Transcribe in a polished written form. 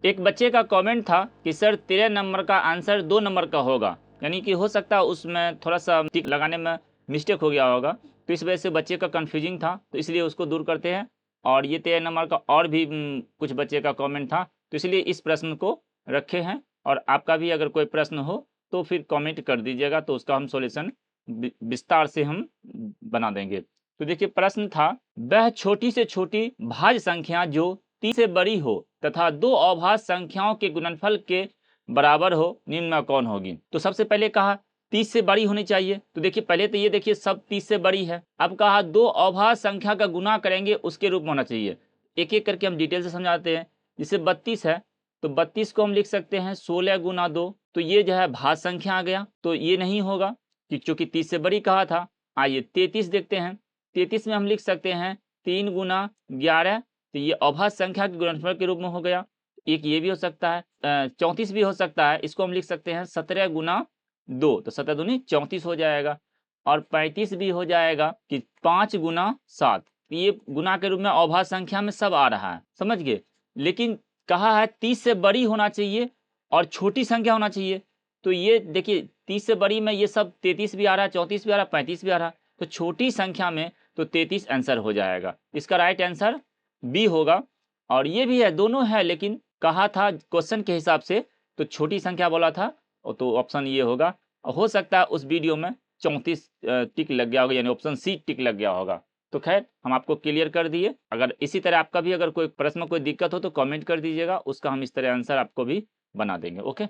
एक बच्चे का कमेंट था कि सर 13 नंबर का आंसर 2 नंबर का होगा, यानी कि हो सकता है उसमें थोड़ा सा टिक लगाने में मिस्टेक हो गया होगा, तो इस वजह से बच्चे का कन्फ्यूजिंग था, तो इसलिए उसको दूर करते हैं। और ये 13 नंबर का और भी कुछ बच्चे का कमेंट था, तो इसलिए इस प्रश्न को रखे हैं। और आपका भी अगर कोई प्रश्न हो तो फिर कमेंट कर दीजिएगा, तो उसका हम सॉल्यूशन विस्तार से हम बना देंगे। तो देखिए प्रश्न था, वह छोटी से छोटी भाज्य संख्या जो 30 से बड़ी हो तथा दो अभाज्य संख्याओं के गुणनफल के बराबर हो, निम्न में कौन होगी। तो सबसे पहले कहा 30 से बड़ी होनी चाहिए, तो देखिए पहले तो ये देखिए सब 30 से बड़ी है। अब कहा दो अभाज्य संख्या का गुना करेंगे उसके रूप में होना चाहिए। एक एक करके हम डिटेल से समझाते हैं। जैसे 32 है तो 32 को हम लिख सकते हैं 16 गुना 2, तो ये जो है भाज्य संख्या आ गया, तो ये नहीं होगा क्योंकि 30 से बड़ी कहा था। आइए 33 देखते हैं। 33 में हम लिख सकते हैं 3 गुना 11, तो ये अभाज्य संख्या के गुणनफल के रूप में हो गया। एक ये भी हो सकता है, 34 भी हो सकता है, इसको हम लिख सकते हैं 17 गुना 2, तो 17 दूनी 34 हो जाएगा। और 35 भी हो जाएगा कि 5 गुना 7, ये गुना के रूप में अभाज्य संख्या में सब आ रहा है, समझ गए। लेकिन कहा है 30 से बड़ी होना चाहिए और छोटी संख्या होना चाहिए, तो ये देखिए 30 से बड़ी में ये सब 33 भी आ रहा है, 34 भी आ रहा है, 35 भी आ रहा है, तो छोटी संख्या में तो 33 आंसर हो जाएगा। इसका राइट आंसर बी होगा। और ये भी है, दोनों है, लेकिन कहा था क्वेश्चन के हिसाब से तो छोटी संख्या बोला था, तो ऑप्शन ये होगा। हो सकता है उस वीडियो में 34 टिक लग गया होगा, यानी ऑप्शन सी टिक लग गया होगा। तो खैर हम आपको क्लियर कर दिए। अगर इसी तरह आपका भी अगर कोई प्रश्न में कोई दिक्कत हो तो कमेंट कर दीजिएगा, उसका हम इस तरह आंसर आपको भी बना देंगे। ओके।